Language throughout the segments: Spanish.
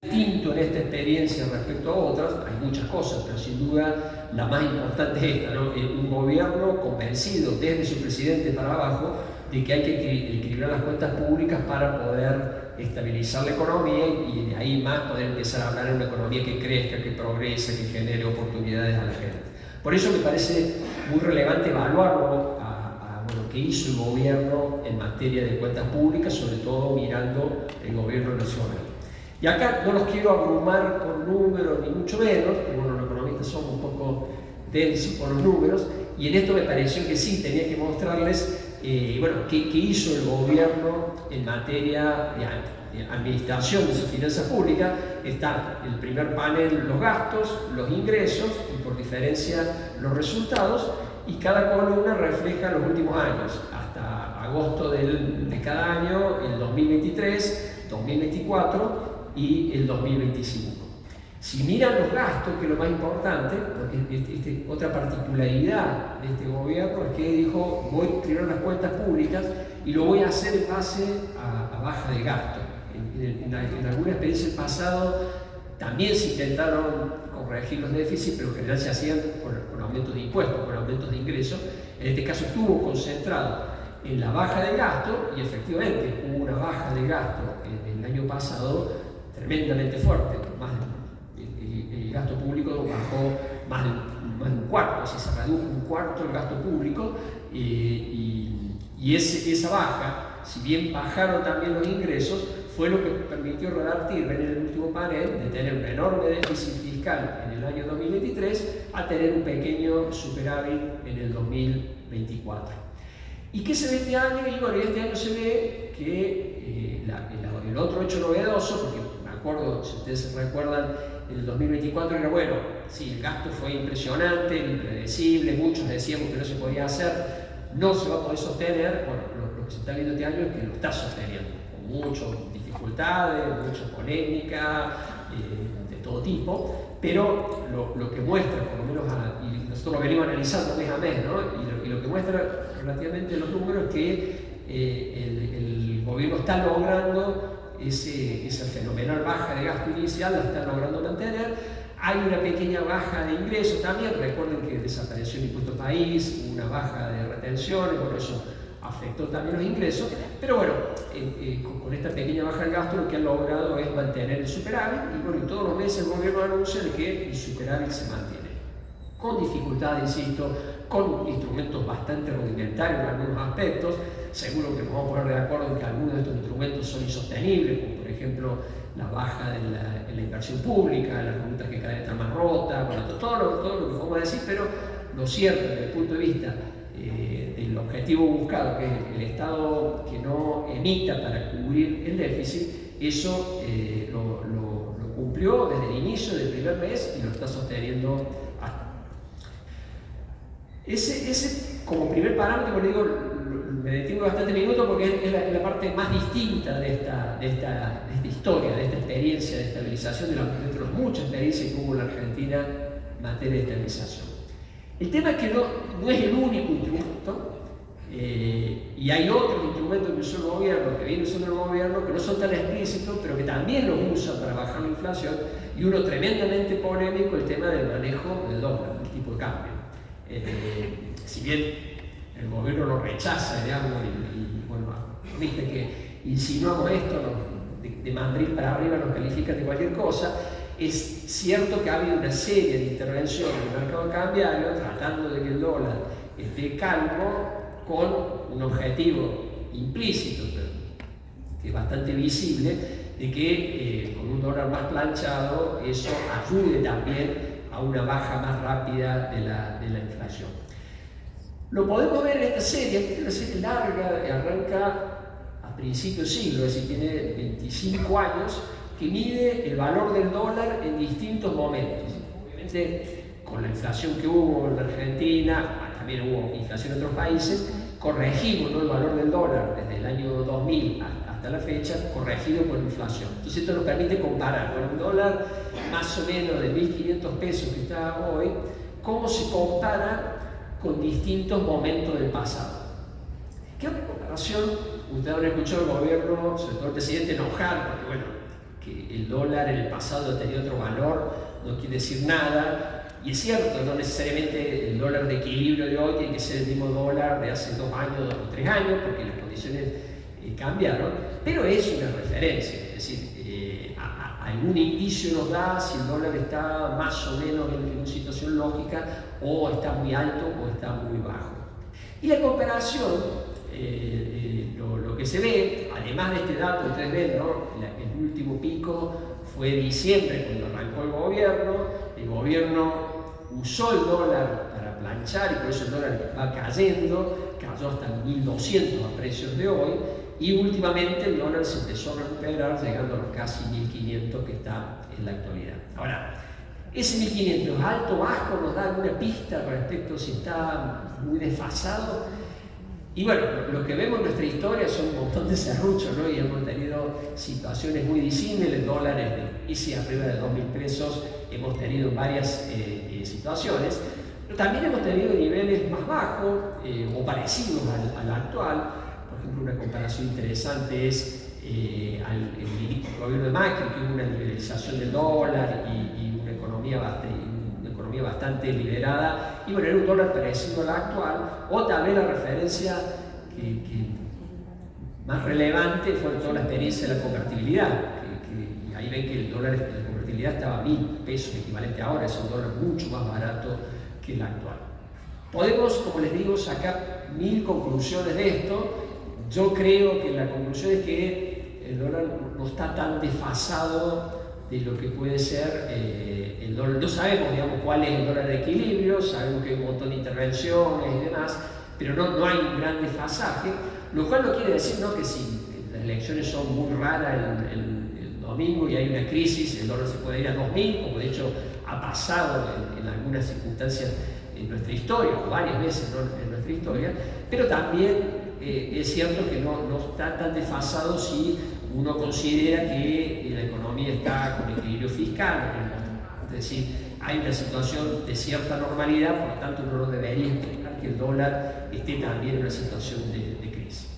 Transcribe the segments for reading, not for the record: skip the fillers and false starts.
distinto en esta experiencia respecto a otras, hay muchas cosas, pero sin duda la más importante es esta, ¿no? Un gobierno convencido desde su presidente para abajo de que hay que equilibrar las cuentas públicas para poder estabilizar la economía y de ahí más poder empezar a hablar de una economía que crezca, que progrese, que genere oportunidades a la gente. Por eso me parece muy relevante evaluarlo lo que hizo el gobierno en materia de cuentas públicas, sobre todo mirando el gobierno nacional. Y acá no los quiero abrumar con números, ni mucho menos, porque bueno, los economistas son un poco densos con los números, y en esto me pareció que sí, tenía que mostrarles qué hizo el gobierno en materia de administración de sus finanzas públicas. Está el primer panel, los gastos, los ingresos, y por diferencia los resultados, y cada columna refleja los últimos años, hasta agosto de cada año, el 2023, 2024 y el 2025. Si miran los gastos, que es lo más importante, porque otra particularidad de este gobierno es que dijo, voy a equilibrar las cuentas públicas y lo voy a hacer en base a baja de gasto. En alguna experiencia del pasado también se intentaron corregir los déficits, pero en general se hacían con aumentos de impuestos, con aumentos de ingresos. En este caso estuvo concentrado en la baja de gasto y efectivamente hubo una baja de gasto en el año pasado tremendamente fuerte. El gasto público bajó más de un cuarto, o sea, se redujo un cuarto el gasto público y esa baja, si bien bajaron también los ingresos, fue lo que permitió revertir, ven en el último panel, de tener un enorme déficit fiscal en el año 2023 a tener un pequeño superávit en el 2024. ¿Y qué se ve este año? Y bueno, este año se ve que el otro hecho novedoso, porque me acuerdo, si ustedes se recuerdan, en el 2024 era bueno, sí, el gasto fue impresionante, impredecible, muchos decíamos que no se podía hacer, no se va a poder sostener. Bueno, lo que se está viendo este año es que lo está sosteniendo, con muchas dificultades, mucha polémica, de todo tipo, pero lo que muestra, por lo menos, y nosotros lo venimos analizando mes a mes, ¿no? y lo que muestra relativamente los números es que el gobierno está logrando esa fenomenal baja de gasto inicial, la está logrando mantener. Hay una pequeña baja de ingresos también, recuerden que desapareció el impuesto país, una baja de retenciones, por eso afectó también los ingresos, pero bueno, con esta pequeña baja del gasto lo que han logrado es mantener el superávit, y bueno, todos los meses el gobierno anuncia de que el superávit se mantiene, con dificultades, insisto, con instrumentos bastante rudimentarios en algunos aspectos. Seguro que nos vamos a poner de acuerdo en que algunos de estos instrumentos son insostenibles, como por ejemplo la baja en la inversión pública, las rutas que cada vez están más rotas, bueno, todo lo que vamos a decir, pero lo cierto desde el punto de vista del objetivo buscado, que es el Estado que no emita para cubrir el déficit, eso lo cumplió desde el inicio del primer mes y lo está sosteniendo hasta. Ese como primer parámetro, como digo, me detengo bastante minutos porque es la parte más distinta de esta historia, de esta experiencia de estabilización, de las muchas experiencias que hubo en la Argentina en materia de estabilización. El tema es que no es el único instrumento, y hay otros instrumentos que usó el gobierno, que viene usando el gobierno, que no son tan explícitos, pero que también los usa para bajar la inflación, y uno tremendamente polémico, el tema del manejo del dólar, el tipo de cambio. Si bien el gobierno lo rechaza, digamos, y bueno, viste que insinuamos esto, de Madrid para arriba nos califican de cualquier cosa. Es cierto que ha habido una serie de intervenciones en el mercado cambiario tratando de que el dólar esté calmo, con un objetivo implícito, pero que es bastante visible, de que con un dólar más planchado eso ayude también a una baja más rápida de la inflación. Lo podemos ver en esta serie, una serie larga, arranca a principios del siglo, es decir, tiene 25 años, que mide el valor del dólar en distintos momentos. Obviamente, con la inflación que hubo en la Argentina, también hubo inflación en otros países, corregimos, ¿no?, el valor del dólar desde el año 2000 hasta la fecha, corregido por inflación. Entonces esto nos permite comparar con un dólar más o menos de 1.500 pesos que está hoy, cómo se compara con distintos momentos del pasado. ¿Qué otra comparación? Ustedes habrán escuchado al gobierno, sobre todo el presidente, enojar, porque bueno, que el dólar en el pasado tenía otro valor no quiere decir nada, y es cierto, no necesariamente el dólar de equilibrio de hoy tiene que ser el mismo dólar de hace 2 años o 3 años, porque las condiciones cambiaron, pero es una referencia, es decir, algún indicio nos da si el dólar está más o menos en una situación lógica, o está muy alto o está muy bajo. Y la comparación, lo que se ve, además de este dato, ustedes ven, ¿no? El último pico fue diciembre cuando arrancó el gobierno usó el dólar para planchar y por eso el dólar va cayendo, cayó hasta 1.200 a precios de hoy, y últimamente el dólar se empezó a recuperar llegando a los casi 1.500 que está en la actualidad. Ahora, ese 1.500 alto, bajo, nos da alguna pista respecto si está muy desfasado. Y bueno, lo que vemos en nuestra historia son un montón de serruchos, ¿no? Y hemos tenido situaciones muy disímiles, dólares de casi arriba de 2.000 pesos, hemos tenido varias situaciones, pero también hemos tenido niveles más bajos o parecidos al actual. Por ejemplo, una comparación interesante es el gobierno de Macri, que hubo una liberalización del dólar y una economía bastante liberada, y bueno, era un dólar parecido al actual, o también la referencia que más relevante fue toda la experiencia de la convertibilidad, y ahí ven que el dólar de la convertibilidad estaba a 1.000 pesos equivalente ahora, es un dólar mucho más barato que el actual. Podemos, como les digo, sacar 1000 conclusiones de esto. Yo creo que la conclusión es que el dólar no está tan desfasado de lo que puede ser el dólar. No sabemos, digamos, cuál es el dólar de equilibrio, sabemos que hay un montón de intervenciones y demás, pero no hay un gran desfasaje, lo cual no quiere decir, ¿no?, que si las elecciones son muy raras el domingo y hay una crisis, el dólar se puede ir a 2.000, como de hecho ha pasado en algunas circunstancias en nuestra historia, o varias veces, ¿no?, en nuestra historia, pero también es cierto que no está tan desfasado si uno considera que la economía está con equilibrio fiscal, es decir, hay una situación de cierta normalidad, por lo tanto uno no debería esperar que el dólar esté también en una situación de crisis.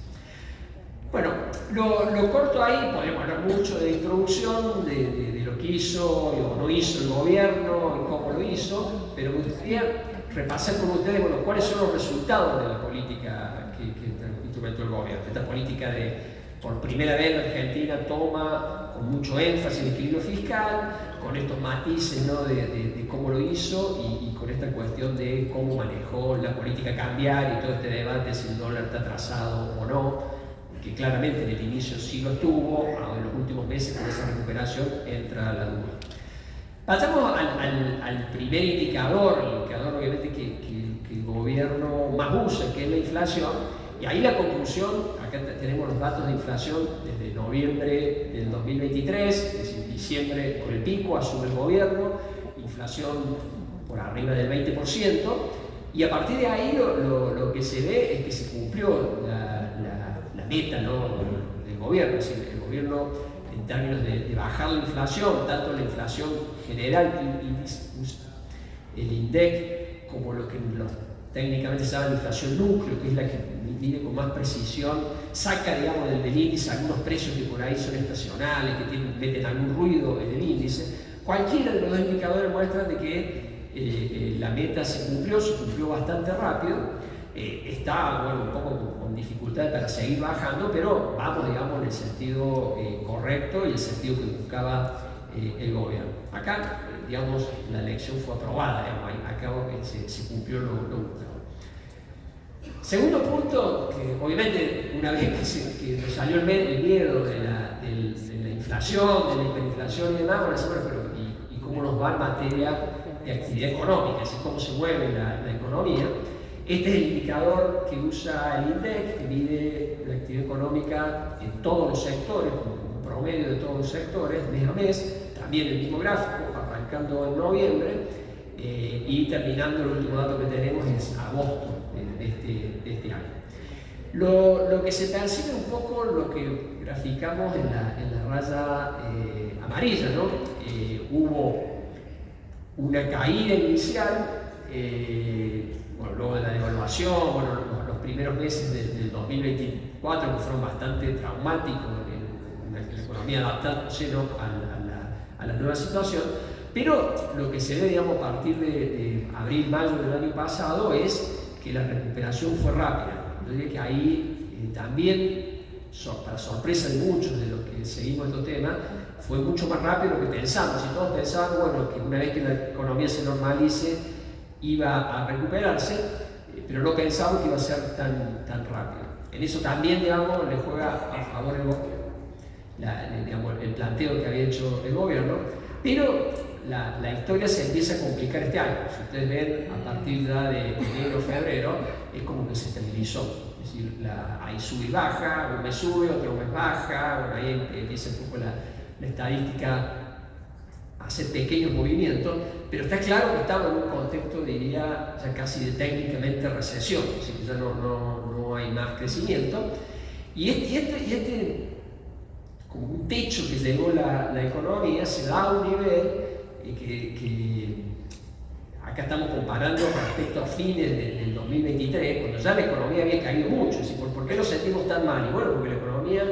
Bueno, lo corto ahí, podemos hablar mucho de introducción, de lo que hizo o no hizo el gobierno y cómo lo hizo, pero me gustaría repasar con ustedes, bueno, cuáles son los resultados de la política que instrumentó el gobierno, esta política por primera vez la Argentina toma con mucho énfasis el equilibrio fiscal, con estos matices, ¿no?, de cómo lo hizo y con esta cuestión de cómo manejó la política cambiaria y todo este debate si el dólar está atrasado o no, que claramente en el inicio sí lo estuvo, en los últimos meses con esa recuperación entra la duda. Pasamos al primer indicador, el indicador obviamente que el gobierno más usa, que es la inflación. Y ahí la conclusión, acá tenemos los datos de inflación desde noviembre del 2023, es decir, diciembre con el pico asume el gobierno, inflación por arriba del 20%, y a partir de ahí lo que se ve es que se cumplió la meta, ¿no?, del gobierno, es decir, el gobierno en términos de bajar la inflación, tanto la inflación general, el INDEC, como lo que técnicamente se llama la inflación núcleo, que es la que mide con más precisión, saca, digamos, del índice algunos precios que por ahí son estacionales, que meten algún ruido en el índice. Cualquiera de los dos indicadores muestran de que la meta se cumplió bastante rápido. Está, bueno, un poco con dificultad para seguir bajando, pero vamos, digamos, en el sentido correcto y el sentido que buscaba el gobierno. Acá, digamos, la elección fue aprobada, digamos, acá se cumplió lo buscado. Segundo punto, que obviamente una vez que salió el miedo de la inflación, de la hiperinflación y demás, bueno, pero ¿y cómo nos va en materia de actividad económica? Es decir, cómo se mueve la economía. Este es el indicador que usa el INDEC, que mide la actividad económica en todos los sectores, como promedio de todos los sectores, mes a mes, también el mismo gráfico, arrancando en noviembre, y terminando, el último dato que tenemos es agosto de este año. Lo que se percibe un poco lo que graficamos en la raya amarilla, ¿no? Hubo una caída inicial, bueno, luego de la devaluación, bueno, los primeros meses del 2024 que fueron bastante traumáticos en la economía adaptándose, ¿no?, a la nueva situación. Pero lo que se ve, digamos, a partir de abril-mayo del año pasado es que la recuperación fue rápida. Yo diría que ahí también, para sorpresa de muchos de los que seguimos estos temas, fue mucho más rápido de lo que pensamos. Y todos pensábamos, bueno, que una vez que la economía se normalice iba a recuperarse, pero no pensábamos que iba a ser tan rápido. En eso también, digamos, le juega a favor el planteo que había hecho el gobierno, pero la historia se empieza a complicar este año. Si ustedes ven, a partir ya de enero, febrero, es como que se estabilizó. Es decir, ahí sube y baja, un mes sube, otro mes baja, bueno, ahí empieza un poco la estadística a hacer pequeños movimientos, pero está claro que estamos en un contexto, diría, ya casi de técnicamente recesión, es decir, que ya no hay más crecimiento. Y este como un techo que llegó la economía se da a un nivel que acá estamos comparando respecto a fines del 2023, cuando ya la economía había caído mucho. Es decir, ¿por qué nos sentimos tan mal? Y bueno, porque la economía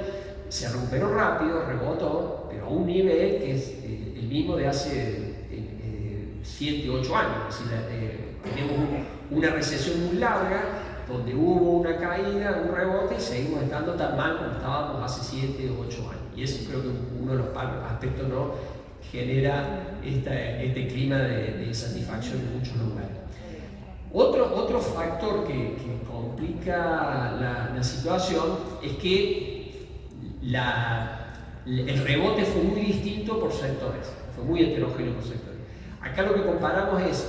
se recuperó rápido, rebotó, pero a un nivel que es el mismo de hace 7 u 8 años. Es decir, tenemos una recesión muy larga, donde hubo una caída, un rebote, y seguimos estando tan mal como estábamos hace 7 o 8 años. Y eso creo que uno de los aspectos, ¿no?, genera este clima de insatisfacción en muchos lugares. Otro factor que complica la situación es que el rebote fue muy distinto por sectores, fue muy heterogéneo por sectores. Acá lo que comparamos es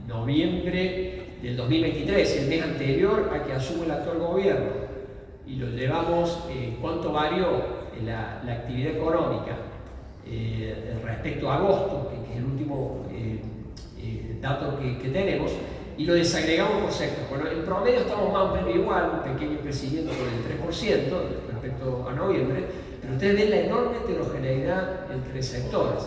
noviembre del 2023, el mes anterior a que asume el actual gobierno, y lo llevamos cuánto varió la actividad económica respecto a agosto, que es el último dato que tenemos, y lo desagregamos por sector. Bueno, en promedio estamos más o menos igual, un pequeño crecimiento por el 3% respecto a noviembre, pero ustedes ven la enorme heterogeneidad entre sectores.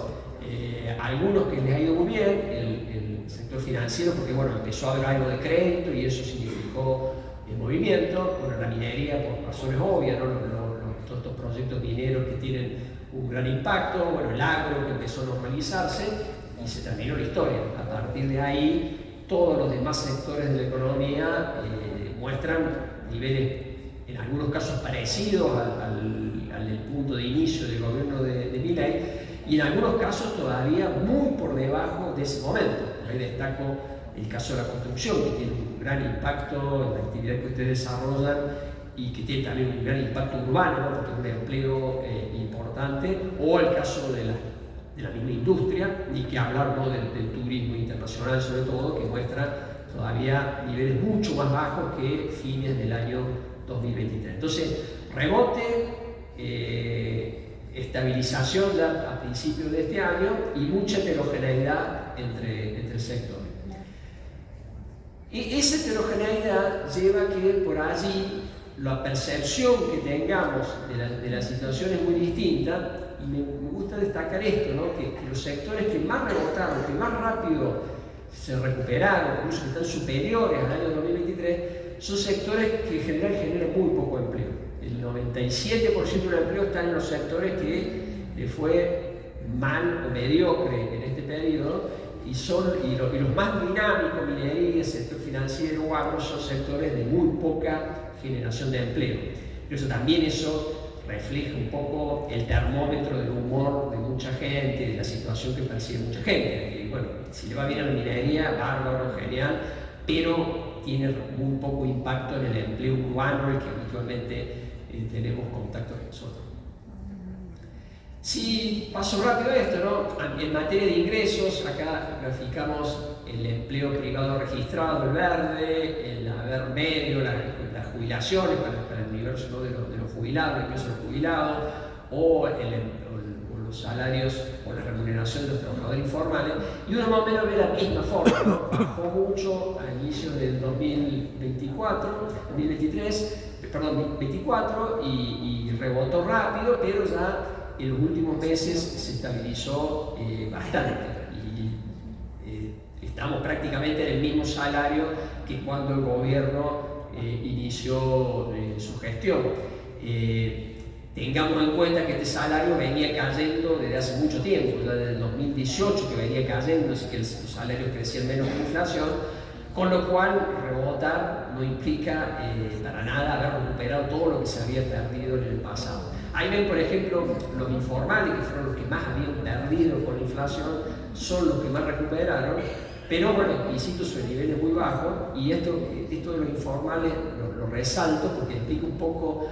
Algunos que les ha ido muy bien, el sector financiero, porque bueno, empezó a haber algo de crédito y eso significó movimiento. Bueno, la minería por razones obvias, ¿no? Todos estos proyectos mineros que tienen un gran impacto, bueno, el agro que empezó a normalizarse y se terminó la historia. A partir de ahí, todos los demás sectores de la economía muestran niveles, en algunos casos parecidos al del punto de inicio del gobierno de Milei, y en algunos casos todavía muy por debajo de ese momento. Ahí destaco el caso de la construcción, que tiene un gran impacto en la actividad que ustedes desarrollan y que tiene también un gran impacto urbano, ¿no?, porque es un empleo importante, o el caso de la misma industria, ni que hablar, ¿no?, del turismo internacional sobre todo, que muestra todavía niveles mucho más bajos que fines del año 2023. Entonces, rebote, estabilización ya a principios de este año y mucha heterogeneidad entre sectores. Y esa heterogeneidad lleva a que por allí la percepción que tengamos de la situación es muy distinta, y me gusta destacar esto, ¿no?, que los sectores que más rebotaron, que más rápido se recuperaron, incluso que están superiores al año 2023, son sectores que en general generan muy poco empleo. El 97% del empleo está en los sectores que le fue mal o mediocre en este periodo, y los más dinámicos, minería, sector financiero o agro, son sectores de muy poca generación de empleo. Pero eso refleja un poco el termómetro del humor de mucha gente, de la situación que percibe mucha gente. Y bueno, si le va bien a la minería, bárbaro, genial, pero tiene muy poco impacto en el empleo urbano, el que habitualmente tenemos contacto con nosotros. Si paso rápido esto, ¿no?, en materia de ingresos, acá graficamos el empleo privado registrado, el verde, el haber medio, las jubilaciones para el universo, ¿no?, de los jubilados, el ingreso de los jubilados, o los salarios o la remuneración de los trabajadores informales, y uno más o menos ve la misma forma, ¿no? Bajó mucho a inicios del 2024 y rebotó rápido, pero ya en los últimos meses se estabilizó bastante, y estamos prácticamente en el mismo salario que cuando el gobierno inició su gestión. tengamos en cuenta que este salario venía cayendo desde hace mucho tiempo, ya desde el 2018 que venía cayendo, así que los salarios crecían menos que la inflación, con lo cual rebotar no implica para nada haber recuperado todo lo que se había perdido en el pasado. Ahí ven, por ejemplo, los informales, que fueron los que más habían perdido con la inflación, son los que más recuperaron, pero bueno, insisto, son niveles muy bajos, y esto de los informales lo resalto porque explica un poco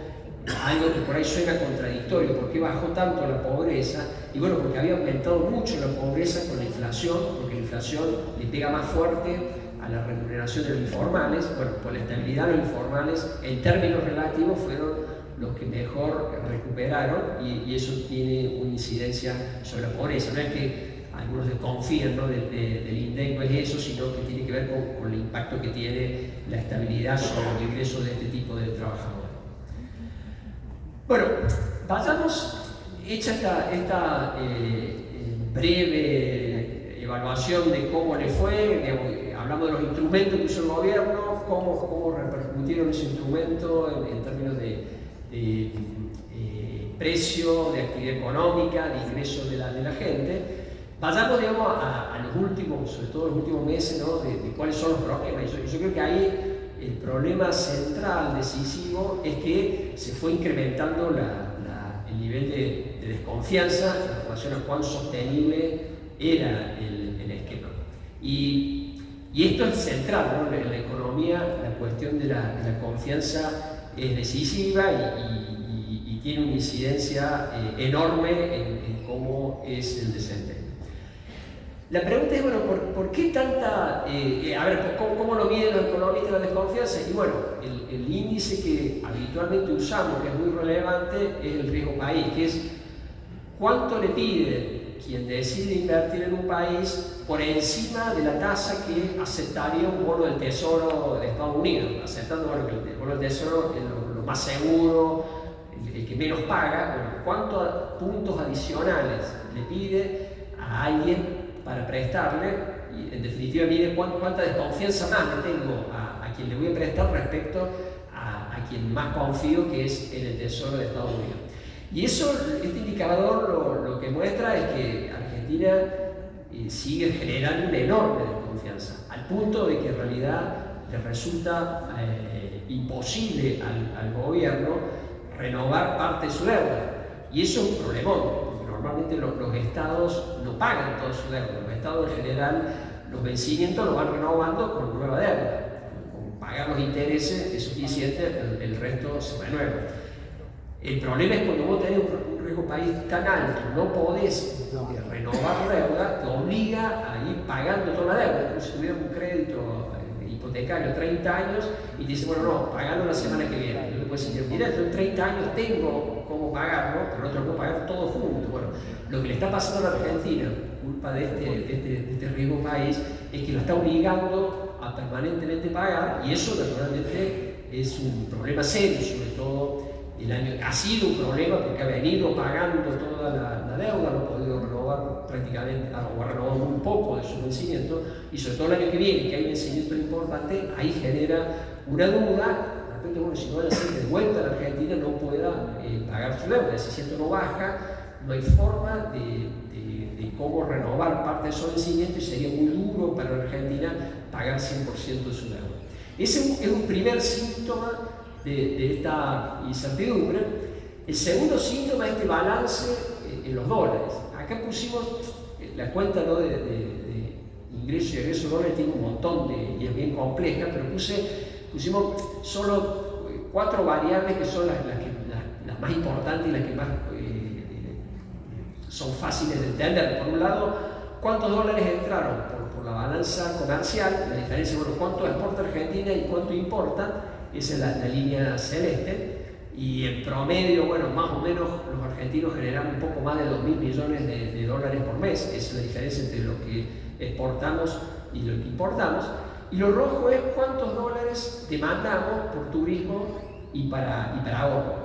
algo que por ahí suena contradictorio. ¿Por qué bajó tanto la pobreza? Y bueno, porque había aumentado mucho la pobreza con la inflación, porque la inflación le pega más fuerte a la remuneración de los informales. Bueno, por la estabilidad de los informales, en términos relativos, fueron los que mejor recuperaron, y eso tiene una incidencia sobre la pobreza. No es que algunos desconfían, ¿no?, del INDEC, no es eso, sino que tiene que ver con el impacto que tiene la estabilidad sobre el ingreso de este tipo de trabajadores. Bueno, vayamos, hecha esta breve evaluación de cómo le fue, digamos, hablando de los instrumentos que usó el gobierno, cómo repercutieron esos instrumentos en términos de precio, de actividad económica, de ingresos de la gente. Vayamos, digamos, a los últimos, sobre todo los últimos meses, ¿no?, de cuáles son los problemas. Yo creo que ahí el problema central, decisivo, es que se fue incrementando el nivel de desconfianza en relación a cuán sostenible era el esquema. Y esto es central, ¿no?, en la economía. La cuestión de la confianza es decisiva y tiene una incidencia enorme en cómo es el desempeño. La pregunta es, bueno, ¿por qué tanta... a ver, ¿cómo lo miden los economistas la desconfianza? Y bueno, el índice que habitualmente usamos, que es muy relevante, es el riesgo país, que es cuánto le pide quien decide invertir en un país por encima de la tasa que aceptaría un bono del Tesoro de Estados Unidos, aceptando, bueno, que el bono del Tesoro es lo más seguro, el que menos paga. Bueno, ¿cuántos puntos adicionales le pide a alguien para prestarle? Y en definitiva mide cuánta desconfianza más le tengo a quien le voy a prestar respecto a quien más confío, que es en el Tesoro de Estados Unidos. Y eso, este indicador lo que muestra es que Argentina sigue generando una enorme desconfianza, al punto de que en realidad le resulta imposible al gobierno renovar parte de su deuda. Y eso es un problemón, porque normalmente los estados no pagan toda su deuda. Los estados en general, los vencimientos los van renovando con nueva deuda. Con pagar los intereses es suficiente, el resto se renueva. El problema es cuando vos tenés un riesgo país tan alto, no podés renovar la deuda, te obliga a ir pagando toda la deuda. Como si tuviera un crédito hipotecario 30 años y te dice, bueno, no, pagalo la semana que viene. Y tú le puedes decir, mira, yo en 30 años tengo cómo pagarlo, pero no te lo puedo pagar todo junto. Bueno, lo que le está pasando a la Argentina, culpa de este riesgo país, es que lo está obligando a permanentemente pagar, y eso naturalmente es un problema serio, sobre todo el año. Ha sido un problema porque ha venido pagando toda la deuda, no ha podido renovar prácticamente, o ha renovado muy poco de su vencimiento, y sobre todo el año que viene, que hay vencimiento importante, ahí genera una duda. De repente, bueno, si no van a hacer de vuelta a la Argentina, no pueda pagar su deuda. Si esto no baja, no hay forma de cómo renovar parte de su vencimiento, y sería muy duro para la Argentina pagar 100% de su deuda. Ese es un primer síntoma de esta incertidumbre. El segundo síntoma es este balance en los dólares. Acá pusimos la cuenta, ¿no?, de ingreso y egreso de dólares, tiene un montón y es bien compleja, pero pusimos solo 4 variables que son las más importantes y las que más son fáciles de entender. Por un lado, ¿cuántos dólares entraron por la balanza comercial? La diferencia, bueno, cuánto exporta Argentina y cuánto importa. Esa es la línea celeste, y en promedio, bueno, más o menos los argentinos generan un poco más de 2.000 millones de dólares por mes. Esa es la diferencia entre lo que exportamos y lo que importamos. Y lo rojo es cuántos dólares demandamos por turismo y para ahorro,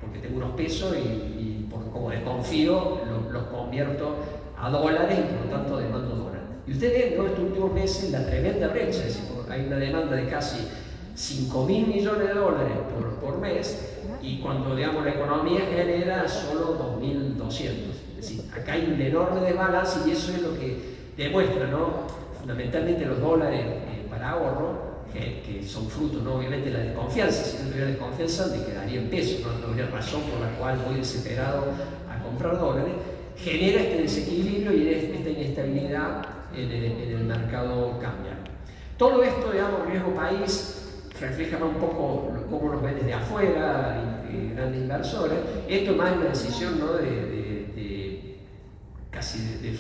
porque tengo unos pesos y como desconfío los convierto a dólares y por lo tanto demando dólares. Y ustedes ven, ¿no?, estos últimos meses la tremenda brecha, es decir, hay una demanda de casi 5.000 millones de dólares por mes, y cuando, digamos, la economía genera solo 2.200. Es decir, acá hay un enorme desbalance y eso es lo que demuestra, ¿no? Fundamentalmente los dólares para ahorro, que son fruto, ¿no? Obviamente, de la desconfianza. Si no tuviera desconfianza, me quedaría en pesos, no habría razón por la cual voy desesperado a comprar dólares. Genera este desequilibrio y esta inestabilidad en el mercado cambiario. Todo esto, digamos, riesgo país, refleja un poco cómo nos ven desde afuera, grandes inversores. Esto es más una decisión, ¿no? Casi de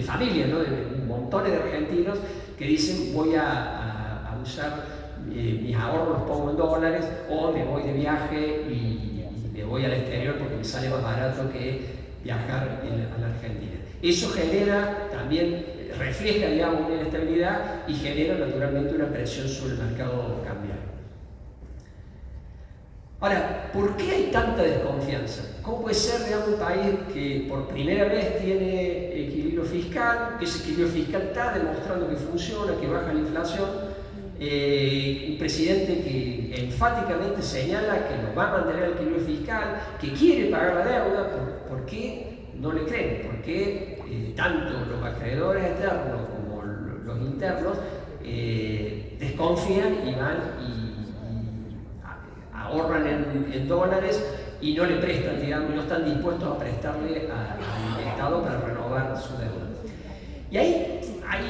familia, ¿no? De montones de argentinos que dicen voy a usar mis ahorros, los pongo en dólares, o me voy de viaje y me voy al exterior porque me sale más barato que viajar a la Argentina. Eso genera también, refleja, digamos, una inestabilidad y genera naturalmente una presión sobre el mercado cambiario. Ahora, ¿por qué hay tanta desconfianza? ¿Cómo puede ser, digamos, un país que por primera vez tiene equilibrio fiscal, que ese equilibrio fiscal está demostrando que funciona, que baja la inflación? Un presidente que enfáticamente señala que nos va a mantener el equilibrio fiscal, que quiere pagar la deuda. ¿Por qué no le creen? ¿Por qué tanto los acreedores externos como los internos desconfían y van y ahorran en dólares y no le prestan, digamos, no están dispuestos a prestarle al Estado para renovar su deuda? Y ahí hay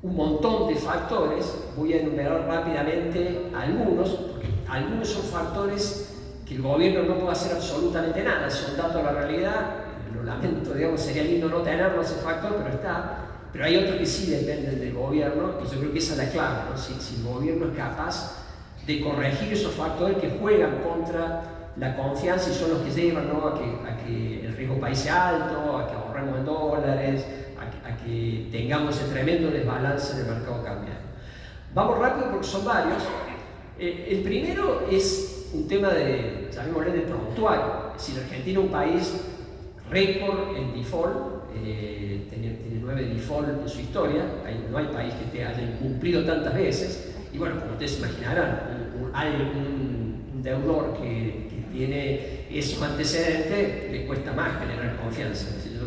un montón de factores. Voy a enumerar rápidamente algunos, porque algunos son factores que el gobierno no puede hacer absolutamente nada, son datos de la realidad. Lo lamento, digamos, sería lindo no tenerlo ese factor, pero está. Pero hay otros que sí dependen del gobierno, y yo creo que esa es la clave, ¿no? Si el gobierno es capaz de corregir esos factores que juegan contra la confianza y son los que llevan, ¿no? a que el riesgo país sea alto, a que ahorremos en dólares, a que tengamos ese tremendo desbalance en el mercado cambiario. Vamos rápido porque son varios. El primero es un tema de, llamémosle, de prontuario. Es decir, Argentina es un país récord en default, tiene 9 default en su historia. No hay país que te haya incumplido tantas veces. Y bueno, como ustedes imaginarán, un deudor que tiene esos antecedentes le cuesta más generar confianza. Es decir,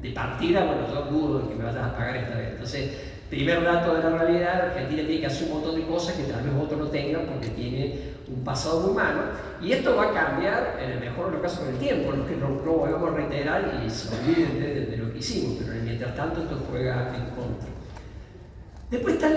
de partida, bueno, yo dudo de que me vayas a pagar esta vez. Entonces, primer dato de la realidad, Argentina tiene que hacer un montón de cosas que tal vez otros no tengan porque tiene un pasado muy malo. Y esto va a cambiar, en el mejor de los casos, con el tiempo, no que no volvamos a reiterar y se olviden de lo que hicimos, pero mientras tanto esto juega en contra. Después está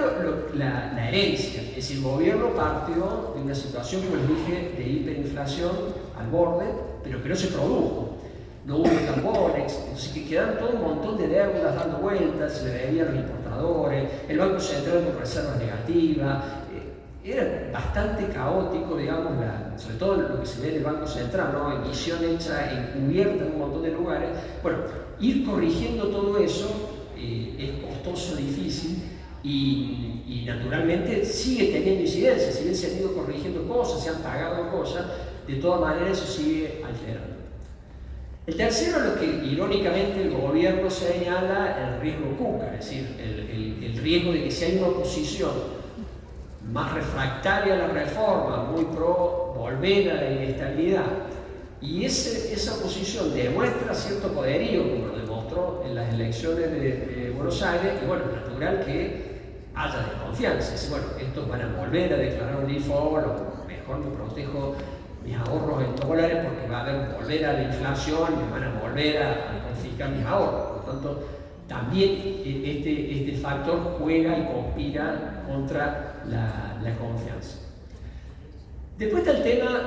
la herencia, es decir, el gobierno partió de una situación, como les dije, de hiperinflación al borde, pero que no se produjo. No hubo tampones, entonces que quedaron todo un montón de deudas dando vueltas, se le debían a los importadores, el Banco Central con reservas negativas. Era bastante caótico, digamos, sobre todo lo que se ve en el Banco Central, ¿no? Emisión hecha encubierta en un montón de lugares. Bueno, ir corrigiendo todo eso es costoso, difícil. Y naturalmente sigue teniendo incidencia, si bien se han ido corrigiendo cosas, se han pagado cosas, de todas maneras eso sigue alterando. El tercero es lo que irónicamente el gobierno señala, el riesgo Cuca, es decir, el riesgo de que si hay una oposición más refractaria a la reforma, muy pro volver a la inestabilidad, y esa oposición demuestra cierto poderío, como lo demostró en las elecciones de Buenos Aires, y bueno, es natural que haya desconfianza. Es, bueno, estos van a volver a declarar un default, o mejor me protejo mis ahorros en dólares porque va a volver a la inflación y me van a volver a confiscar mis ahorros. Por lo tanto, también este factor juega y conspira contra la confianza. Después está el tema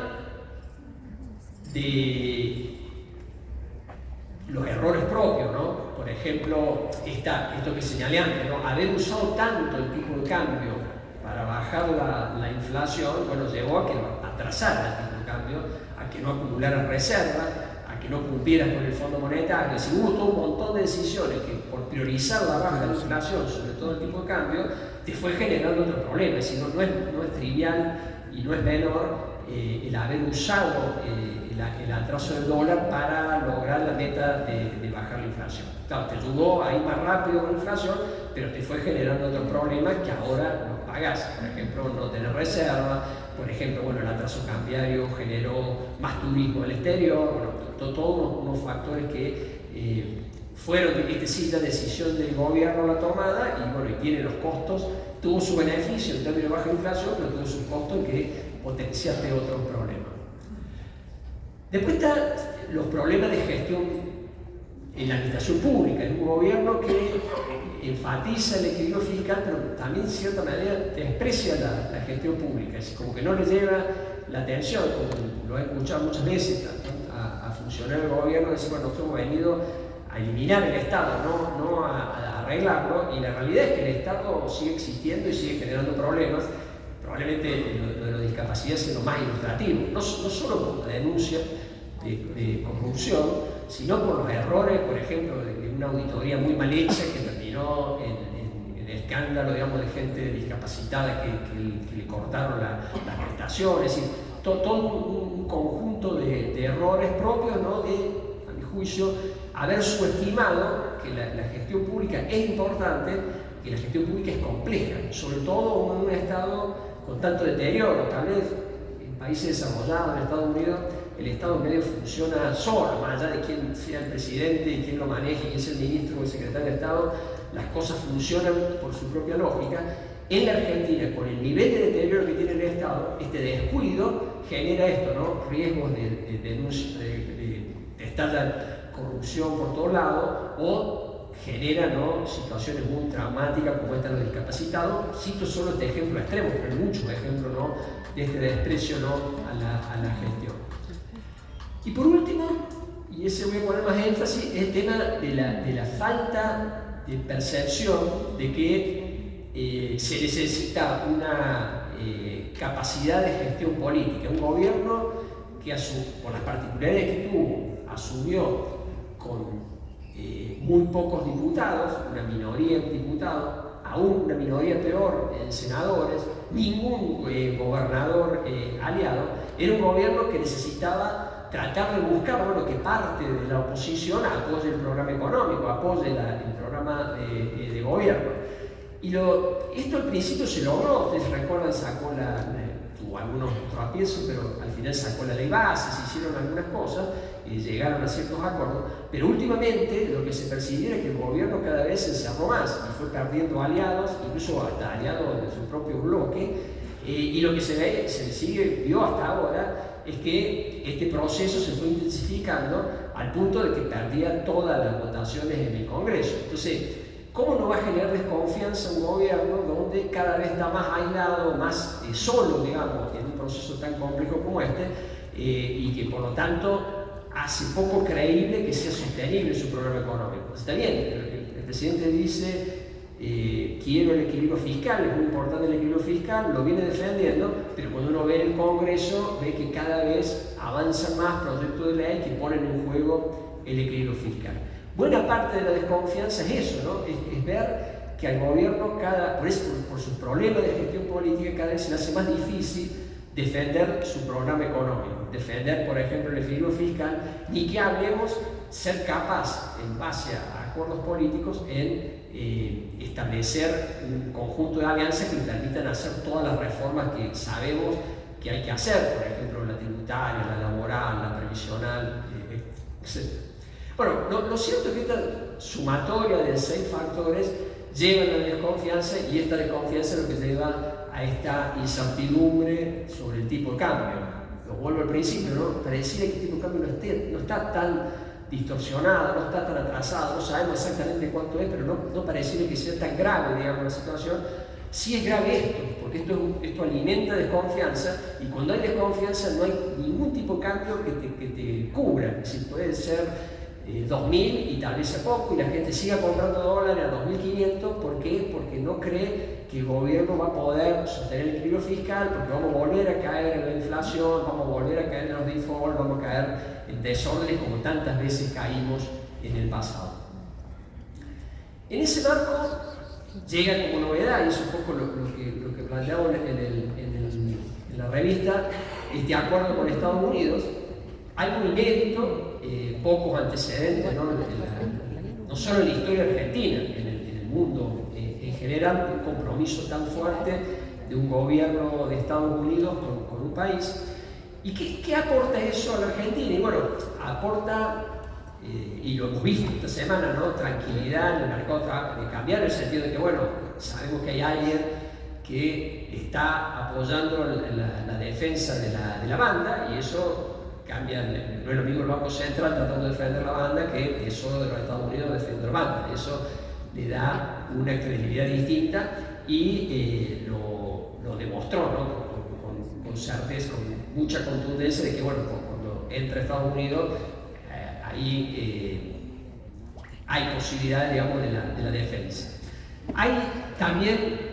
de los errores propios, ¿no? Por ejemplo, esto que señalé antes, ¿no? Haber usado tanto el tipo de cambio para bajar la inflación, bueno, llevó a que atrasara el tipo de cambio, a que no acumulara reservas, a que no cumplieras con el Fondo Monetario. Es decir, hubo todo un montón de decisiones que por priorizar la baja de la inflación, sobre todo el tipo de cambio, te fue generando otro problema. Es decir, no es trivial y no es menor el haber usado el el atraso del dólar para lograr la meta de bajar la inflación. Claro, te ayudó a ir más rápido con la inflación, pero te fue generando otros problemas que ahora los pagás. Por ejemplo, no tener reserva, por ejemplo, bueno, el atraso cambiario generó más turismo al exterior, bueno, todos unos factores que fueron, sí, la decisión del gobierno la tomada, y bueno, y tiene los costos, tuvo su beneficio en términos de baja inflación, pero tuvo sus costos en que potenciaste otros problemas. Después están los problemas de gestión en la administración pública, en un gobierno que enfatiza el equilibrio fiscal, pero también en cierta manera desprecia la gestión pública, es como que no le lleva la atención, como lo he escuchado muchas veces a funcionarios del gobierno, decir, bueno, nosotros hemos venido a eliminar el Estado, no a arreglarlo, y la realidad es que el Estado sigue existiendo y sigue generando problemas. Probablemente lo de la discapacidad sea lo más ilustrativo, no solo por la denuncia de corrupción, sino por los errores, por ejemplo, de una auditoría muy mal hecha que terminó en escándalo, digamos, de gente discapacitada que le cortaron las prestaciones, es decir, todo un conjunto de errores propios, ¿no? A mi juicio, haber subestimado que la gestión pública es importante, que la gestión pública es compleja, sobre todo en un Estado con tanto deterioro. Tal vez en países desarrollados, en Estados Unidos, el Estado medio funciona solo, más allá de quién sea el presidente y quién lo maneje, quién es el ministro o el secretario de Estado, las cosas funcionan por su propia lógica. En la Argentina, con el nivel de deterioro que tiene el Estado, este descuido genera esto, ¿no? Riesgos de denuncia, de estar la corrupción por todos lados, o genera, ¿no?, situaciones muy traumáticas como esta de los discapacitados. Cito solo este ejemplo extremo, pero hay muchos ejemplos, ¿no?, de este desprecio, ¿no?, a la gestión. Y por último, y ese voy a poner más énfasis, es el tema de la falta de percepción de que se necesita una capacidad de gestión política. Un gobierno que por las particularidades que tuvo, asumió con muy pocos diputados, una minoría de diputados, aún una minoría peor en senadores, ningún gobernador aliado. Era un gobierno que necesitaba tratar de buscar, bueno, que parte de la oposición apoye el programa económico, apoye el programa de gobierno. Y esto al principio se logró, ustedes recuerdan, tuvo algunos tropiezos, pero al final sacó la ley base, se hicieron algunas cosas, llegaron a ciertos acuerdos, pero últimamente lo que se percibió era que el gobierno cada vez se encerró más y fue perdiendo aliados, incluso hasta aliados de su propio bloque, y lo que se vio hasta ahora es que este proceso se fue intensificando al punto de que perdía todas las votaciones en el Congreso. Entonces, ¿cómo no va a generar desconfianza un gobierno donde cada vez está más aislado, más solo, digamos, en un proceso tan complejo como este, y que por lo tanto hace poco creíble que sea sostenible su programa económico? Está bien, el presidente dice, quiero el equilibrio fiscal, es muy importante el equilibrio fiscal, lo viene defendiendo, pero cuando uno ve el Congreso, ve que cada vez avanzan más proyectos de ley que ponen en juego el equilibrio fiscal. Buena parte de la desconfianza es eso, ¿no? Es ver que al gobierno, por sus problemas de gestión política, cada vez se le hace más difícil defender su programa económico, defender, por ejemplo, el equilibrio fiscal, ni que hablemos ser capaz, en base a acuerdos políticos, en establecer un conjunto de alianzas que permitan hacer todas las reformas que sabemos que hay que hacer, por ejemplo, la tributaria, la laboral, la previsional, etc. Bueno, lo cierto es que esta sumatoria de 6 factores lleva a la desconfianza, y esta desconfianza es lo que lleva a esta incertidumbre sobre el tipo de cambio. Lo vuelvo al principio, ¿no? Pareciera que el tipo de cambio no está tan distorsionado, no está tan atrasado, no sabemos exactamente cuánto es, pero no pareciera que sea tan grave, digamos, la situación. Sí es grave esto, porque esto alimenta desconfianza, y cuando hay desconfianza no hay ningún tipo de cambio que te cubra. Es decir, puede ser 2.000 y tal vez sea poco, y la gente siga comprando dólares a 2.500. ¿Por qué? Porque no cree que el gobierno va a poder sostener el equilibrio fiscal, porque vamos a volver a caer en la inflación, vamos a volver a caer en los default, vamos a caer en desórdenes como tantas veces caímos en el pasado. En ese marco llega como novedad, y es un poco lo que planteamos en la revista, este acuerdo con Estados Unidos, algo inédito, pocos antecedentes, ¿no? No solo en la historia argentina, en el mundo en general, un compromiso tan fuerte de un gobierno de Estados Unidos con un país. ¿Y qué aporta eso a la Argentina? Y bueno, aporta, y lo hemos visto esta semana, ¿no? Tranquilidad en el mercado de cambiar, en el sentido de que, bueno, sabemos que hay alguien que está apoyando la defensa de la banda, y eso cambia. No es lo mismo el Banco Central tratando de defender la banda que eso de los Estados Unidos defender la banda. Eso le da una credibilidad distinta, y lo demostró, ¿no? Con certeza, con mucha contundencia, de que, bueno, cuando entra Estados Unidos, ahí hay posibilidades, digamos, de la defensa. Hay también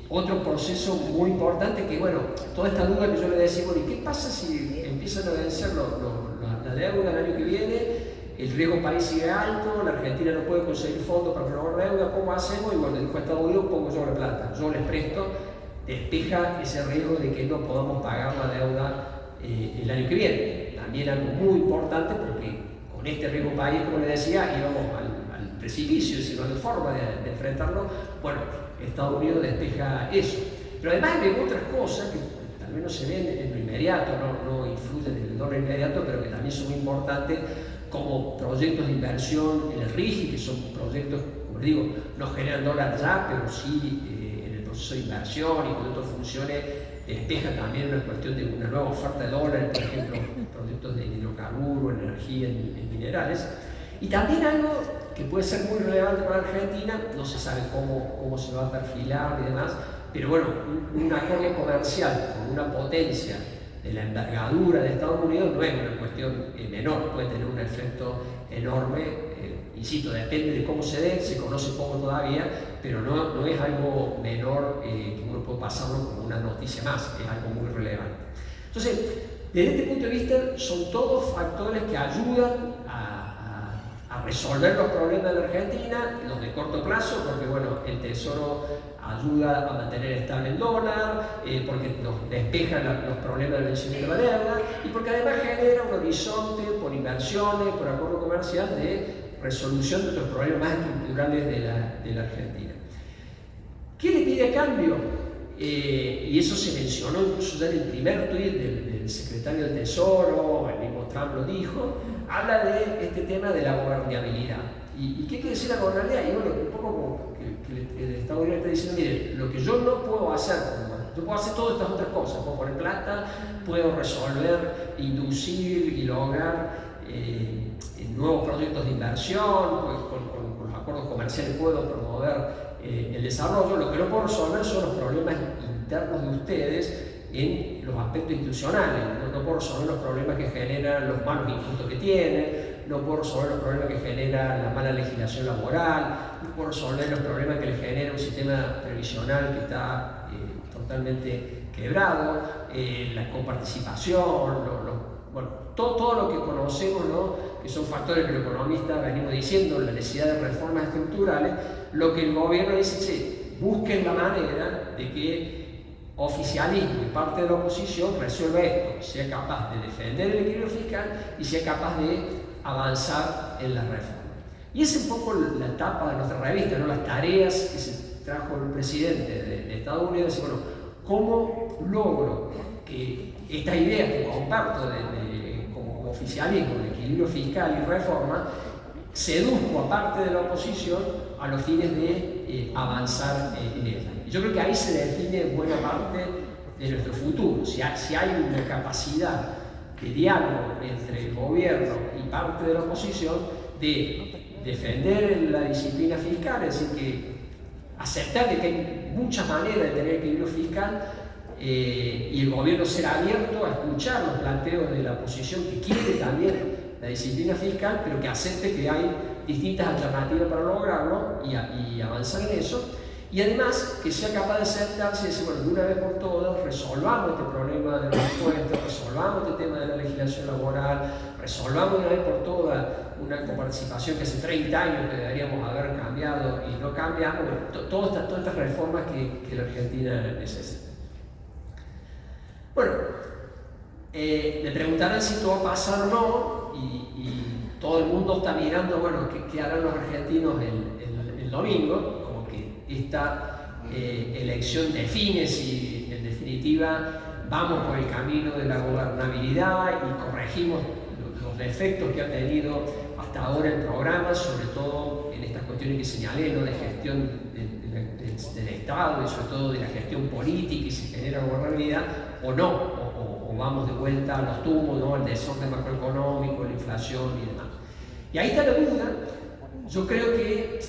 otro proceso muy importante, que, bueno, toda esta duda que yo le decía, bueno, ¿y qué pasa si empiezan a vencer la deuda el año que viene? El riesgo país sigue alto, la Argentina no puede conseguir fondos para renovar deuda, ¿cómo hacemos? Y bueno, dijo Estados Unidos, pongo yo la plata, yo les presto, despeja ese riesgo de que no podamos pagar la deuda el año que viene. También algo muy importante, porque con este riesgo país, como les decía, íbamos al precipicio, si no hay forma de enfrentarlo. Bueno, Estados Unidos despeja eso. Pero además hay otras cosas que tal vez no se ven en lo inmediato, no influyen en el dólar inmediato, pero que también son muy importantes, como proyectos de inversión en el RIGI, que son proyectos, como les digo, no generan dólar ya, pero sí en el proceso de inversión, y cuando esto funcione, despeja también una cuestión de una nueva oferta de dólares, por ejemplo, proyectos de hidrocarburos, energía en minerales. Y también algo que puede ser muy relevante para Argentina, no se sabe cómo se va a perfilar y demás, pero bueno, un acuerdo comercial con una potencia de la envergadura de Estados Unidos no es una cuestión menor, puede tener un efecto enorme. Insisto, depende de cómo se dé, se conoce poco todavía, pero no es algo menor, que uno puede pasarlo como una noticia más, es algo muy relevante. Entonces, desde este punto de vista, son todos factores que ayudan a resolver los problemas de la Argentina, los de corto plazo, porque bueno, el Tesoro ayuda a mantener estable el dólar, porque nos despeja los problemas del vencimiento de la deuda, y porque además genera un horizonte por inversiones, por acuerdo comercial, de resolución de otros problemas más estructurales de la Argentina. ¿Qué le pide a cambio? Y eso se mencionó incluso ya en el primer tuit del secretario del Tesoro, el mismo Trump lo dijo, habla de este tema de la gobernabilidad. ¿Y qué quiere decir la gobernabilidad? Y bueno, un poco como que el Estado Unidos está diciendo, mire, lo que yo no puedo hacer, yo puedo hacer todas estas otras cosas, puedo poner plata, puedo resolver, inducir y lograr nuevos proyectos de inversión, pues, con los acuerdos comerciales puedo promover el desarrollo. Lo que no puedo resolver son los problemas internos de ustedes en los aspectos institucionales. No puedo resolver los problemas que generan los malos impuestos que tienen, no puedo resolver los problemas que genera la mala legislación laboral, no puedo resolver los problemas que le genera un sistema previsional que está totalmente quebrado, la coparticipación, bueno, todo lo que conocemos, ¿no? Que son factores que los economistas venimos diciendo, la necesidad de reformas estructurales. Lo que el gobierno dice, che, busquen la manera de que oficialismo y parte de la oposición resuelva esto, sea capaz de defender el equilibrio fiscal y sea capaz de avanzar en la reforma. Y esa es un poco la etapa de nuestra revista, ¿no? Las tareas que se trajo el presidente de Estados Unidos. Bueno, ¿cómo logro que estas ideas que comparto como oficialismo, de equilibrio fiscal y reforma, seduzco a parte de la oposición a los fines de avanzar en ella? Y yo creo que ahí se define buena parte de nuestro futuro. Si hay una capacidad de diálogo entre el gobierno y parte de la oposición, de defender la disciplina fiscal, es decir, que aceptar de que hay muchas maneras de tener equilibrio fiscal, y el gobierno ser abierto a escuchar los planteos de la oposición que quiere también la disciplina fiscal, pero que acepte que hay distintas alternativas para lograrlo y avanzar en eso. Y además que sea capaz de sentarse y decir, bueno, de una vez por todas resolvamos este problema de los impuestos, resolvamos este tema de la legislación laboral, resolvamos de una vez por todas una coparticipación que hace 30 años que deberíamos haber cambiado y no cambiamos. Todas estas reformas que la Argentina necesita. Bueno, Me preguntarán si esto va a pasar o no, y todo el mundo está mirando, bueno, qué harán los argentinos el domingo, como que esta elección define si en definitiva vamos por el camino de la gobernabilidad y corregimos los defectos que ha tenido hasta ahora el programa, sobre todo en estas cuestiones que señalé, ¿no?, de gestión del Estado y sobre todo de la gestión política, y si genera gobernabilidad o no, o vamos de vuelta a los tubos, ¿no?, al desorden macroeconómico, la inflación y demás. Y ahí está la duda. Yo creo que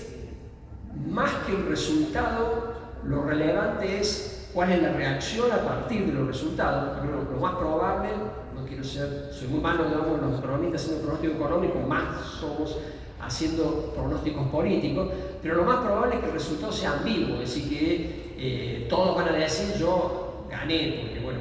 más que el resultado, lo relevante es cuál es la reacción a partir de los resultados. Lo más probable, no quiero ser, soy muy malo, digamos, los economistas haciendo pronóstico económico, más somos haciendo pronósticos políticos, pero lo más probable es que el resultado sea ambiguo, es decir, que todos van a decir yo gané, porque bueno,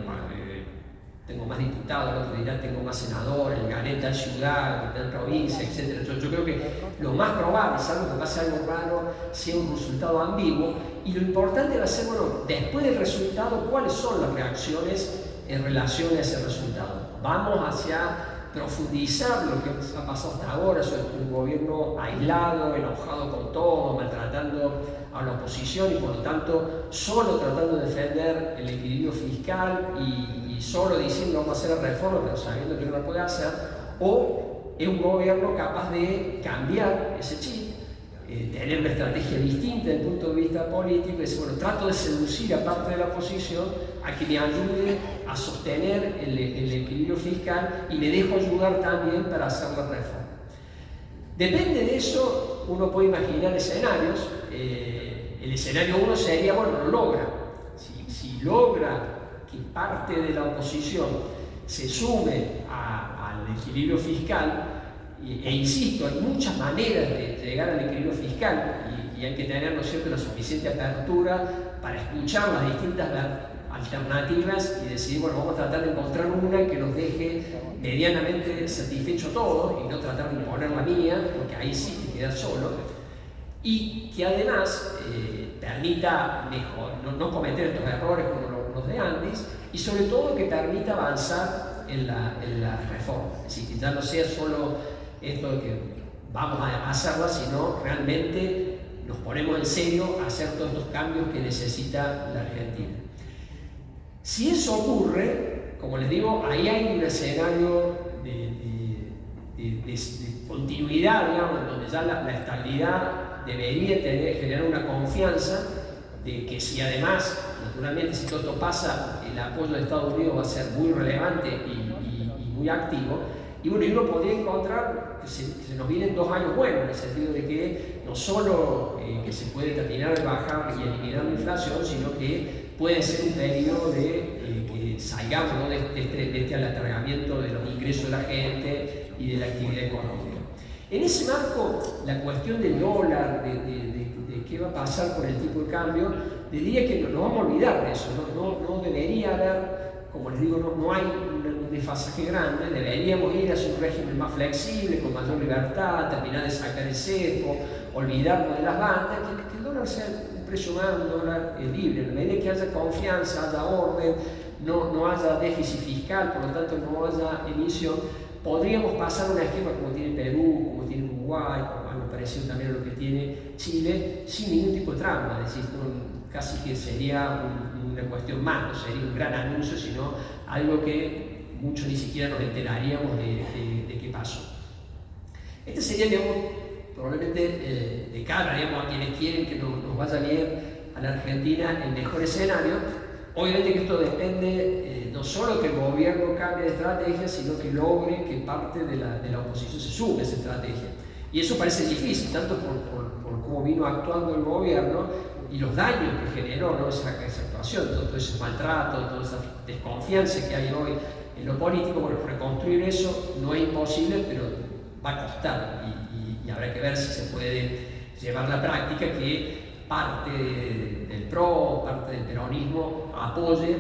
tengo más diputados, el otro dirá tengo más senadores, gané en tal ciudad, en tal provincia, etc. Yo creo que lo más probable, salvo que pase algo raro, sea un resultado ambiguo, y lo importante va a ser, bueno, después del resultado, cuáles son las reacciones en relación a ese resultado. Vamos hacia profundizar lo que ha pasado hasta ahora, sobre un gobierno aislado, enojado con todo, maltratando a la oposición y por lo tanto solo tratando de defender el equilibrio fiscal y solo diciendo vamos a hacer la reforma pero sabiendo que no la puede hacer, o es un gobierno capaz de cambiar ese chip, tener una estrategia distinta desde el punto de vista político y decir, bueno, trato de seducir a parte de la oposición a que me ayude a sostener el equilibrio fiscal y me dejo ayudar también para hacer la reforma. Depende de eso, uno puede imaginar escenarios. El escenario 1 sería, bueno, lo logra. Si logra que parte de la oposición se sume al equilibrio fiscal, e insisto, hay muchas maneras de llegar al equilibrio fiscal y hay que tener, ¿no es cierto?, la suficiente apertura para escuchar las distintas alternativas y decidir, bueno, vamos a tratar de encontrar una que nos deje medianamente satisfecho todos y no tratar de imponer la mía, porque ahí sí te quedas solo, y que además permita mejor, no cometer estos errores como los de antes, y sobre todo que permita avanzar en la reforma. Es decir, que ya no sea solo esto de que vamos a hacerla, sino realmente nos ponemos en serio a hacer todos estos cambios que necesita la Argentina. Si eso ocurre, como les digo, ahí hay un escenario de continuidad, digamos, donde ya la estabilidad debería generar una confianza de que si además, naturalmente, si todo esto pasa, el apoyo de Estados Unidos va a ser muy relevante y muy activo. Y bueno, uno podría encontrar que se nos vienen 2 años buenos, en el sentido de que no solo que se puede terminar de bajar y eliminar la inflación, sino que puede ser un periodo de que salgamos, ¿no?, de este alargamiento de los ingresos de la gente y de la actividad económica. En ese marco, la cuestión del dólar, de qué va a pasar con el tipo de cambio, diría que no vamos a olvidar de eso, no debería haber, como les digo, no hay un desfasaje grande, deberíamos ir hacia un régimen más flexible, con mayor libertad, terminar de sacar el cepo, olvidarnos de las bandas, que el dólar sea un precio más, un dólar libre, en la medida que haya confianza, haya orden, no haya déficit fiscal, por lo tanto no haya emisión, podríamos pasar a un esquema como tiene Perú, como tiene Uruguay, como algo parecido también a lo que tiene Chile, sin ningún tipo de trampa, es decir, casi que sería una cuestión más, no sería un gran anuncio, sino algo que muchos ni siquiera nos enteraríamos de qué pasó. Este sería, digamos, probablemente de cara, digamos, a quienes quieren que nos vaya bien a la Argentina el mejor escenario. Obviamente que esto depende no solo que el gobierno cambie de estrategia, sino que logre que parte de la oposición se sume a esa estrategia. Y eso parece difícil, tanto por cómo vino actuando el gobierno y los daños que generó, ¿no?, esa actuación, todo ese maltrato, toda esa desconfianza que hay hoy en lo político. Bueno, reconstruir eso no es imposible, pero va a costar y habrá que ver si se puede llevar a la práctica que parte del PRO, parte del peronismo apoye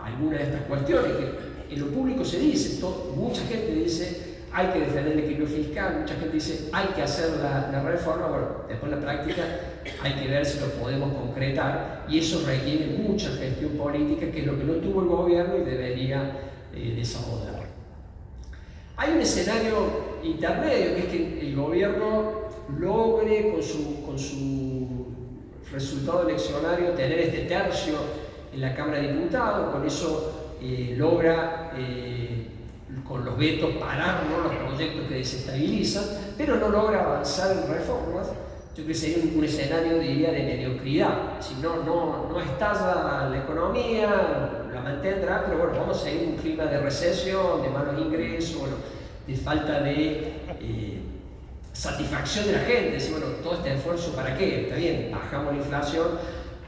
alguna de estas cuestiones que en lo público se dice, mucha gente dice hay que defender el equilibrio fiscal, mucha gente dice hay que hacer la reforma. Bueno, después en la práctica hay que ver si lo podemos concretar y eso requiere mucha gestión política, que es lo que no tuvo el gobierno y debería desarrollar. Hay un escenario intermedio, que es que el gobierno logre con su resultado eleccionario tener este tercio en la Cámara de Diputados, con eso logra con los vetos parar, ¿no?, los proyectos que desestabilizan, pero no logra avanzar en reformas. Yo creo que sería un escenario, diría, de mediocridad. Si no estalla la economía, la mantendrá, pero bueno, vamos a ir en un clima de recesión, de malos ingresos, bueno, de falta de satisfacción de la gente. Decir, bueno, todo este esfuerzo, ¿para qué? Está bien, bajamos la inflación,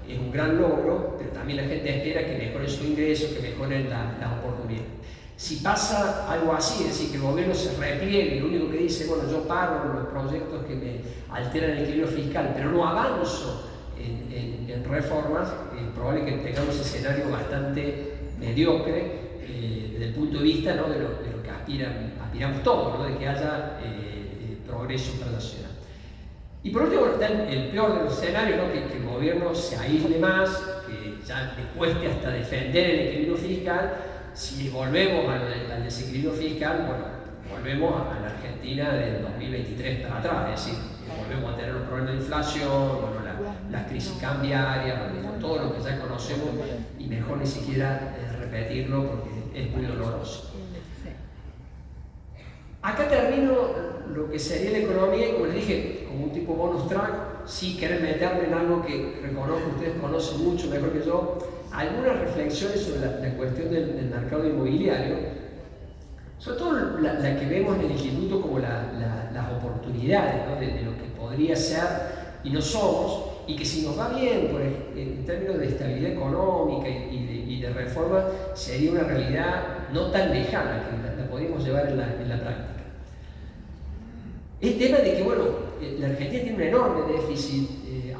es un gran logro, pero también la gente espera que mejoren sus ingresos, que mejoren las oportunidades. Si pasa algo así, es decir, que el gobierno se repliegue y lo único que dice, bueno, yo paro los proyectos que me alteran el equilibrio fiscal, pero no avanzo en reformas, es probable que tengamos un escenario bastante mediocre desde el punto de vista, ¿no?, de lo que aspiramos todos, ¿no?, de que haya progreso para la ciudad. Y por último, está el peor de los escenarios, ¿no?, que el gobierno se aísle más, que ya le cueste hasta defender el equilibrio fiscal. Si volvemos al desequilibrio fiscal, bueno, volvemos a la Argentina del 2023 para atrás, es decir, volvemos a tener un problema de inflación, bueno, la crisis cambiaria, todo lo que ya conocemos, y mejor ni siquiera repetirlo porque es muy doloroso. Acá termino lo que sería la economía, y como les dije, como un tipo bonus track, si quieren meterme en algo que reconozco, ustedes conocen mucho mejor que yo, algunas reflexiones sobre la cuestión del mercado inmobiliario, sobre todo la que vemos en el instituto como las oportunidades, ¿no?, de lo que podría ser y no somos, y que si nos va bien en términos de estabilidad económica y de reforma, sería una realidad no tan lejana, que la podríamos llevar en la práctica. El tema de que, bueno, la Argentina tiene un enorme déficit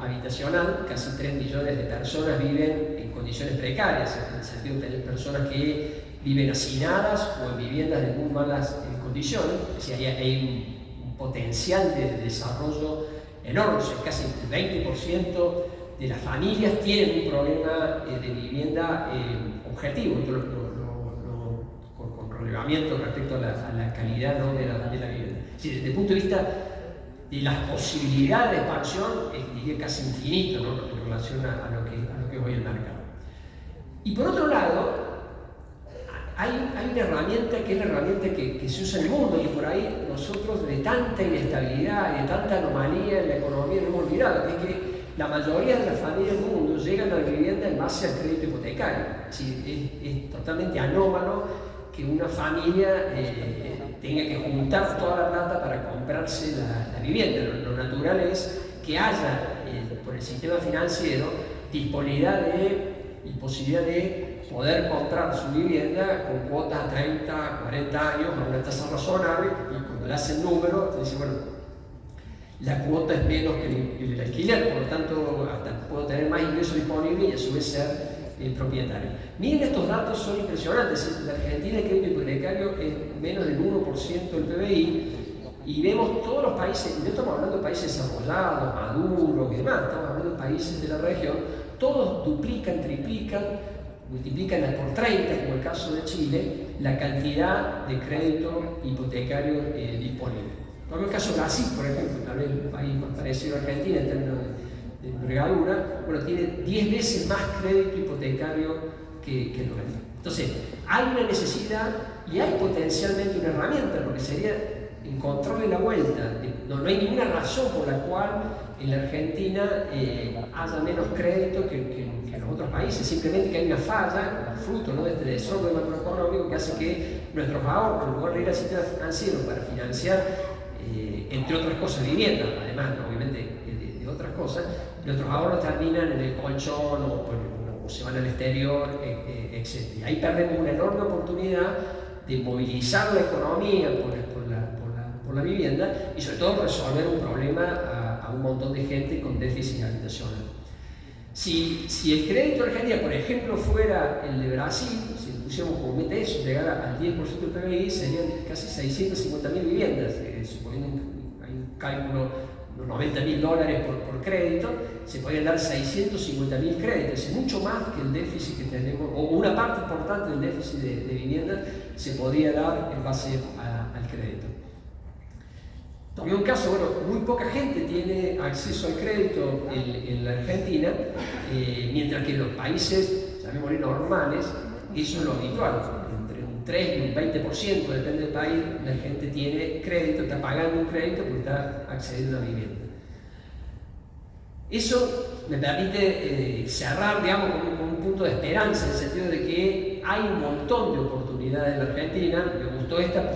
habitacional, casi 3 millones de personas viven en condiciones precarias, en el sentido de tener personas que viven hacinadas o en viviendas de muy malas condiciones. Es decir, hay un potencial de desarrollo enorme, o sea, casi el 20% de las familias tienen un problema de vivienda objetivo, con relevamiento respecto a la calidad, ¿no?, de la vivienda. Es decir, desde el punto de vista de las posibilidades de expansión, diría casi infinito, ¿no?, en relación a lo que es hoy el mercado. Y por otro lado, hay una herramienta que es la herramienta que se usa en el mundo, y por ahí nosotros, de tanta inestabilidad y de tanta anomalía en la economía, no hemos olvidado, que es que la mayoría de las familias del mundo llegan a la vivienda en base al crédito hipotecario. Es decir, es totalmente anómalo que una familia tenga que juntar toda la plata para comprarse la vivienda. Lo natural es que haya, por el sistema financiero, disponibilidad y posibilidad de poder comprar su vivienda con cuotas a 30, 40 años, a una tasa razonable, y cuando le hace el número, te dice, bueno, la cuota es menos que el alquiler, por lo tanto, hasta puedo tener más ingresos disponibles y a su vez ser propietario. Miren, estos datos son impresionantes. La Argentina, el crédito hipotecario es menos del 1% del PBI, y vemos todos los países, no estamos hablando de países desarrollados, maduros y demás, estamos hablando de países de la región, todos duplican, triplican, multiplican por 30, como el caso de Chile, la cantidad de crédito hipotecario disponible. Por el caso de Brasil, por ejemplo, también un país más parecido a Argentina en términos de envergadura, bueno, tiene 10 veces más crédito hipotecario que nosotros. Entonces, hay una necesidad y hay potencialmente una herramienta, porque sería encontrarle la vuelta. No hay ninguna razón por la cual en la Argentina haya menos crédito que en los otros países, simplemente que hay una falla, fruto, ¿no?, de este desorden macroeconómico, que hace que nuestros ahorros, en lugar de ir al sistema financiero para financiar, entre otras cosas, vivienda, además, ¿no?, obviamente de otras cosas, nuestros ahorros terminan en el colchón o se van al exterior, etc. Y ahí perdemos una enorme oportunidad de movilizar la economía por la vivienda, y sobre todo resolver un problema a un montón de gente con déficit habitacional. Si el crédito de Argentina, por ejemplo, fuera el de Brasil, si pusiéramos como meta eso, llegar al 10% del PBI, serían casi 650.000 viviendas, suponiendo hay un cálculo unos $90.000 por crédito, se podían dar 650.000 créditos, es mucho más que el déficit que tenemos, o una parte importante del déficit de vivienda se podía dar en base al crédito. Tomé un caso, bueno, muy poca gente tiene acceso al crédito en la Argentina, mientras que en los países, llamémosle normales, eso es lo habitual. Entre un 3 y un 20%, depende del país, la gente tiene crédito, está pagando un crédito porque está accediendo a una vivienda. Eso me permite cerrar, digamos, con un punto de esperanza, en el sentido de que hay un montón de oportunidades en la Argentina. Me gustó esta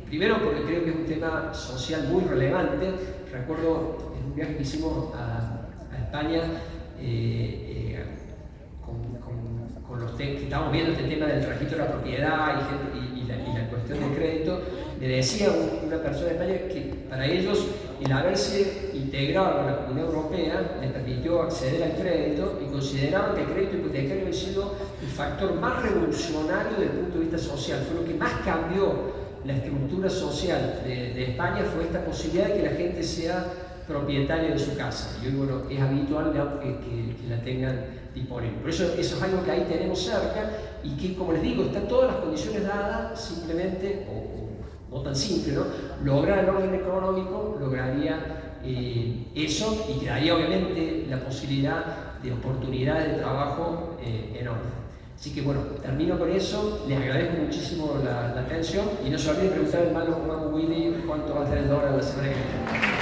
primero porque creo que es un tema social muy relevante. Recuerdo en un viaje que hicimos a España, con los que estábamos viendo este tema del registro de la propiedad y la cuestión del crédito, me decía una persona de España que para ellos el haberse integrado a la Comunidad Europea les permitió acceder al crédito, y consideraban que el crédito hipotecario había sido el factor más revolucionario desde el punto de vista social. Fue lo que más cambió la estructura social de España, fue esta posibilidad de que la gente sea propietaria de su casa. Y hoy, bueno, es habitual, digamos, que la tengan disponible. Por eso es algo que ahí tenemos cerca y que, como les digo, están todas las condiciones dadas, simplemente, o no tan simple, ¿no? Lograr el orden económico lograría eso, y quedaría obviamente la posibilidad de oportunidades de trabajo enormes. Así que bueno, termino con eso, les agradezco muchísimo la atención y no se olviden preguntar al hermano Willy cuánto va a tener el dólar la semana que viene.